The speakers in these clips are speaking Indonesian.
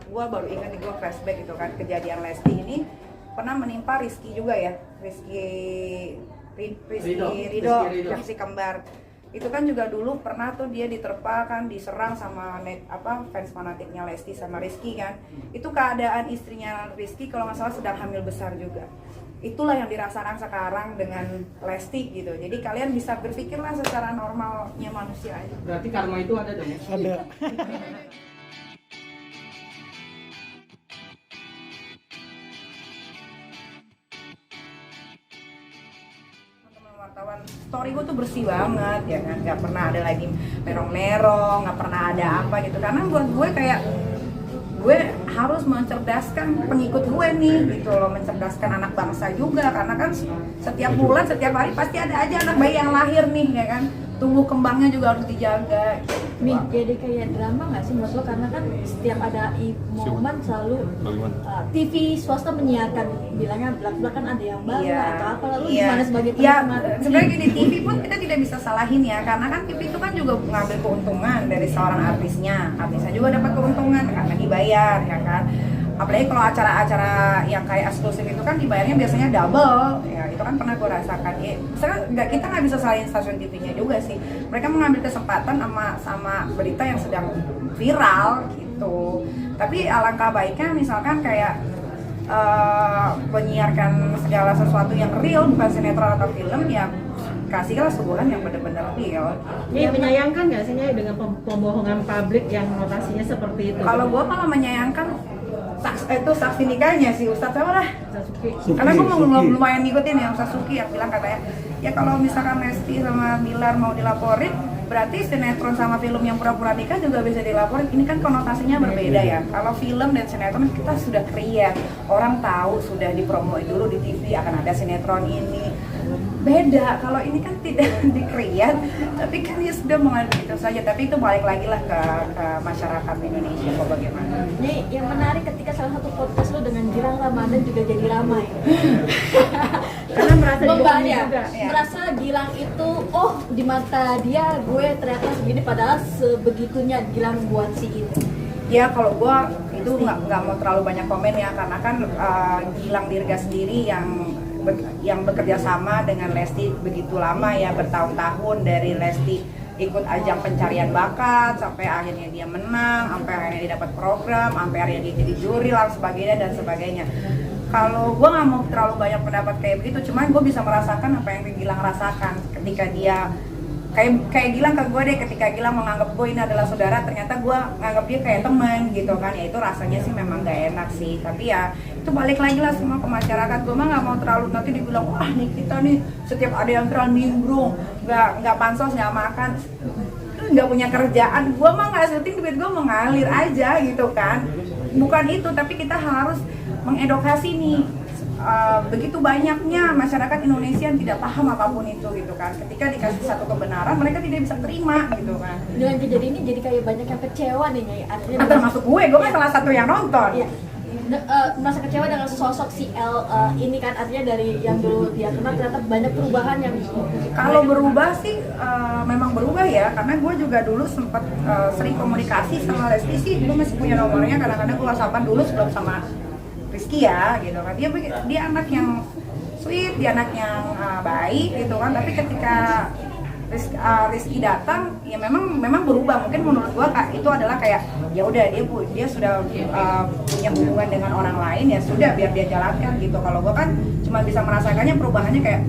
gue baru ingat nih, gue flashback gitu kan, kejadian Lesti ini pernah menimpa Rizky juga ya, Rizky Ridho yang si kembar. Itu kan juga dulu pernah tuh dia diterpa kan, diserang sama fans fanatiknya Lesti sama Rizky kan. Itu keadaan istrinya Rizky kalau nggak salah sedang hamil besar juga. Itulah yang dirasakan sekarang dengan Lesti gitu. Jadi kalian bisa berpikirlah secara normalnya manusia aja. Berarti karma itu ada dong ya? Ada. Wartawan, story gue tuh bersih banget ya kan, nggak pernah ada lagi merong-merong, nggak pernah ada apa gitu, karena buat gue kayak gue harus mencerdaskan pengikut gue nih gitu loh, mencerdaskan anak bangsa juga, karena kan setiap bulan, setiap hari pasti ada aja anak bayi yang lahir nih ya kan, tumbuh kembangnya juga harus dijaga gitu. Nih, jadi kayak drama nggak sih menurut lo? Karena kan setiap ada momen selalu TV swasta menyiarkan, bilangnya belak-belak kan ada yang baru atau apa, lalu gimana sebagai penikmat? Sebenarnya di TV pun kita tidak bisa salahin ya, karena kan TV itu kan juga mengambil keuntungan dari seorang artisnya juga dapat keuntungan karena dibayar ya kan. Apalagi kalau acara-acara yang kayak eksklusif itu kan dibayarnya biasanya double ya, itu kan pernah gue rasakan ya. Misalnya kita nggak bisa salahin stasiun TV-nya juga sih, mereka mengambil kesempatan sama berita yang sedang viral gitu. Tapi alangkah baiknya misalkan kayak menyiarkan segala sesuatu yang real, bukan sinetron atau film, ya kasihlah suguhan yang benar-benar real. Ini menyayangkan nggak sih dengan pembohongan publik yang notasinya seperti itu? Kalau gue malah menyayangkan itu saksi nikahnya si Ustadz siapa lah? Sasuki. Karena gue lumayan ngikutin yang Sasuki yang bilang katanya, ya kalau misalkan Lesti sama Bilar mau dilaporin, berarti sinetron sama film yang pura-pura nikah juga bisa dilaporin. Ini kan konotasinya berbeda ya. Kalau film dan sinetron kita sudah create, orang tahu, sudah dipromoin dulu di TV akan ada sinetron ini. Beda, kalau ini kan tidak di-create, tapi kan dia sudah mengambil itu saja. Tapi itu balik lagi lah ke masyarakat Indonesia kok bagaimana. Nih, yang menarik ketika salah satu podcast lo dengan Gilang Ramadan juga jadi ramai. Karena merasa dibohongi ya, juga. merasa Gilang itu, oh di mata dia gue ternyata segini, padahal sebegitunya Gilang buat si itu. Ya kalau gue itu nggak mau terlalu banyak komen ya, karena kan Gilang Dirga sendiri yang bekerja sama dengan Lesti begitu lama ya, bertahun-tahun, dari Lesti ikut ajang pencarian bakat sampai akhirnya dia menang, sampai akhirnya dia dapat program, sampai akhirnya dia jadi juri dan sebagainya. Kalau gue nggak mau terlalu banyak pendapat kayak begitu, cuman gue bisa merasakan apa yang Gilang rasakan ketika dia kayak Gilang ke gue deh, ketika Gilang menganggap gue ini adalah saudara, ternyata gue nganggap dia kayak teman gitu kan. Ya itu rasanya sih memang gak enak sih, tapi ya itu balik lagi lah semua ke masyarakat. Gue mah gak mau terlalu nanti dibilang, wah nih kita nih setiap ada yang viral nimbrung, gak pansos, gak makan, gak punya kerjaan. Gue mah gak syuting, duit gue mengalir aja gitu kan. Bukan itu, tapi kita harus mengedukasi nih. Begitu banyaknya masyarakat Indonesia yang tidak paham apapun itu gitu kan. Ketika dikasih satu kebenaran, mereka tidak bisa terima gitu kan. Dengan kejadian ini jadi kayak banyak yang kecewa nih, Nyai. Artinya Termasuk gue kan salah satu yang nonton. Iya. Merasa kecewa dengan sosok si L ini kan, artinya dari yang dulu dia kenal ternyata banyak perubahan yang Kalau berubah sih memang berubah ya, karena gue juga dulu sempat sering komunikasi sama Lesti sih, gue masih punya nomornya, kadang-kadang gue whatsappan dulu sebelum sama Rizky ya gitu kan. Dia anak yang sweet, dia anak yang baik gitu kan, tapi ketika Rizky datang ya memang berubah. Mungkin menurut gua itu adalah kayak ya udah dia sudah punya hubungan dengan orang lain, ya sudah biar dia jalankan gitu. Kalau gua kan cuma bisa merasakannya perubahannya kayak,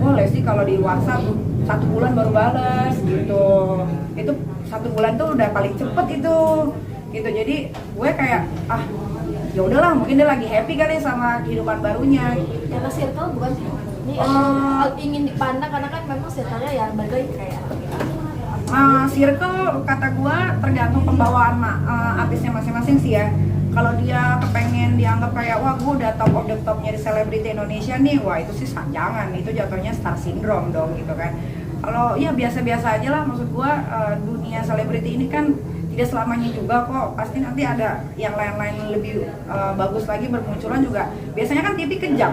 oh Lesti kalau di WhatsApp 1 bulan baru balas gitu, itu 1 bulan tuh udah paling cepet itu gitu. Jadi gue kayak ya udahlah, mungkin dia lagi happy kali sama kehidupan barunya. karena circle bukan sih? Ini ingin dipandang karena kan memang circle-nya ya balik lagi kayak circle kata gua tergantung pembawaan artisnya masing-masing sih ya. Kalau dia kepengen dianggap kayak wah gua udah top of the topnya di selebriti Indonesia nih, wah itu sih jangan, itu jatuhnya star syndrome dong gitu kan. Kalau ya biasa-biasa aja lah, maksud gua dunia selebriti ini kan tidak selamanya juga kok, pasti nanti ada yang lain-lain lebih bagus lagi bermunculan juga. Biasanya kan TV kejam,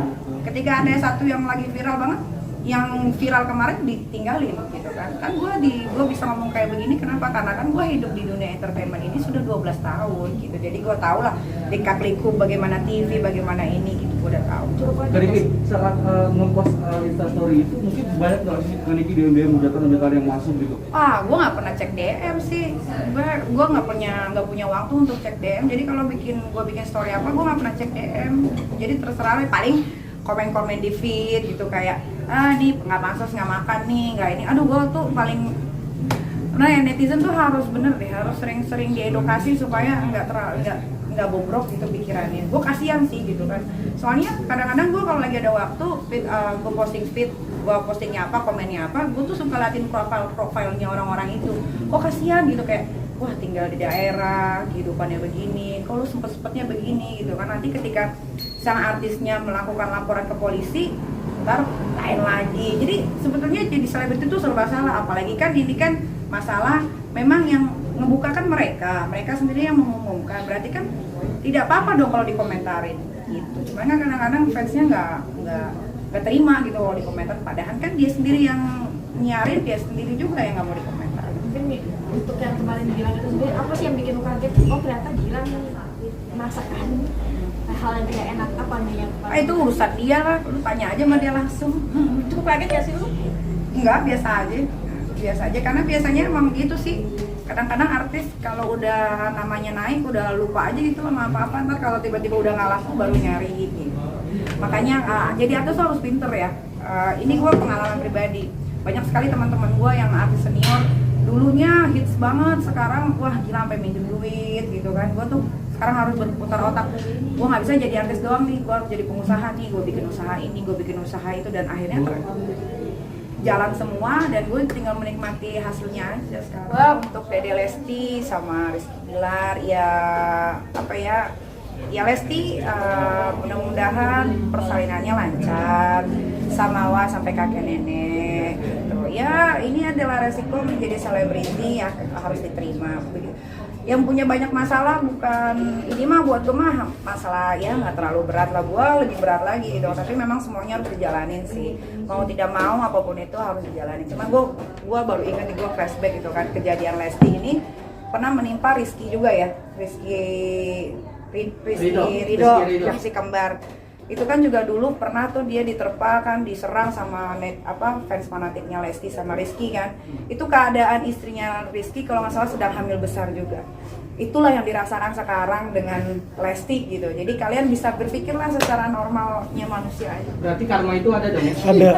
ketika ada satu yang lagi viral banget yang viral kemarin ditinggalin gitu kan gue bisa ngomong kayak begini kenapa, karena kan gue hidup di dunia entertainment ini sudah 12 tahun gitu, jadi gue tau lah likak-liku bagaimana TV, bagaimana ini gitu, gue udah tahu. Niki saat ngepost Instastory itu mungkin banyak nggak sih Niki DM ujatan yang masuk gitu? Gue nggak pernah cek DM sih, gue nggak punya waktu untuk cek DM, jadi kalau gue bikin story apa gue nggak pernah cek DM, jadi terserah paling komen-komen di feed gitu kayak nih nggak pansos nggak makan nih nggak ini, aduh gue tuh paling ya netizen tuh harus bener deh, harus sering-sering diedukasi supaya nggak bobrok gitu pikirannya. Gue kasihan sih gitu kan, soalnya kadang-kadang gue kalau lagi ada waktu gue posting feed, gue postingnya apa, komennya apa, gue tuh suka liatin profilnya orang-orang itu. Kok kasihan gitu kayak wah tinggal di daerah kehidupannya begini, kalau sempet-sempetnya begini gitu kan, nanti ketika sang artisnya melakukan laporan ke polisi ntar lain lagi. Jadi sebetulnya jadi selebriti itu serba salah, apalagi kan ini kan masalah memang yang ngebuka kan mereka sendiri yang mengumumkan, berarti kan tidak apa-apa dong kalau dikomentarin gitu. Cuman kan kadang-kadang fansnya nggak terima gitu kalau dikomentar, padahal kan dia sendiri yang nyarin, dia sendiri juga yang nggak mau dikomentar. Mungkin untuk yang kemarin bilang itu sendiri, apa sih yang bikin lu kaget? Oh ternyata Gilang masakan hal yang tidak enak apa nih yang Itu urusan dia lah, lu tanya aja sama dia langsung. cukup kaget ya sih lu? Enggak, biasa aja karena biasanya emang gitu sih. Kadang-kadang artis kalau udah namanya naik udah lupa aja gitu sama apa-apa, ntar kalau tiba-tiba udah nggak laku baru nyari gitu. Makanya jadi artis harus pinter ya. Ini gue pengalaman pribadi, banyak sekali teman-teman gue yang artis senior dulunya hits banget, sekarang wah gila sampai minjem duit gitu kan. Gue tuh sekarang harus berputar otak, gue nggak bisa jadi artis doang nih, gue harus jadi pengusaha nih, gue bikin usaha ini, gue bikin usaha itu, dan akhirnya jalan semua dan gue tinggal menikmati hasilnya aja sekarang. Untuk Dede Lesti sama Rizky Bilar ya Lesti mudah-mudahan persalinannya lancar sama sampai kakek nenek gitu. Ya ini adalah resiko menjadi selebriti ya, harus diterima. Yang punya banyak masalah bukan ini mah, buat gue mah masalah ya nggak terlalu berat lah, gue lebih berat lagi gitu, tapi memang semuanya harus dijalanin sih, mau tidak mau apapun itu harus dijalanin. Cuma gue baru ingat gue flashback gitu kan, kejadian Lesti ini pernah menimpa Rizky juga ya, Rizky Ridho yang si kembar itu kan juga dulu pernah tuh dia diterpa kan, diserang sama fans fanatiknya Lesti sama Rizky kan. Itu keadaan istrinya Rizky kalau nggak salah sedang hamil besar juga. Itulah yang dirasakan sekarang dengan Lesti gitu. Jadi kalian bisa berpikirlah secara normalnya manusia aja. Berarti karma itu ada dong ya? Ada.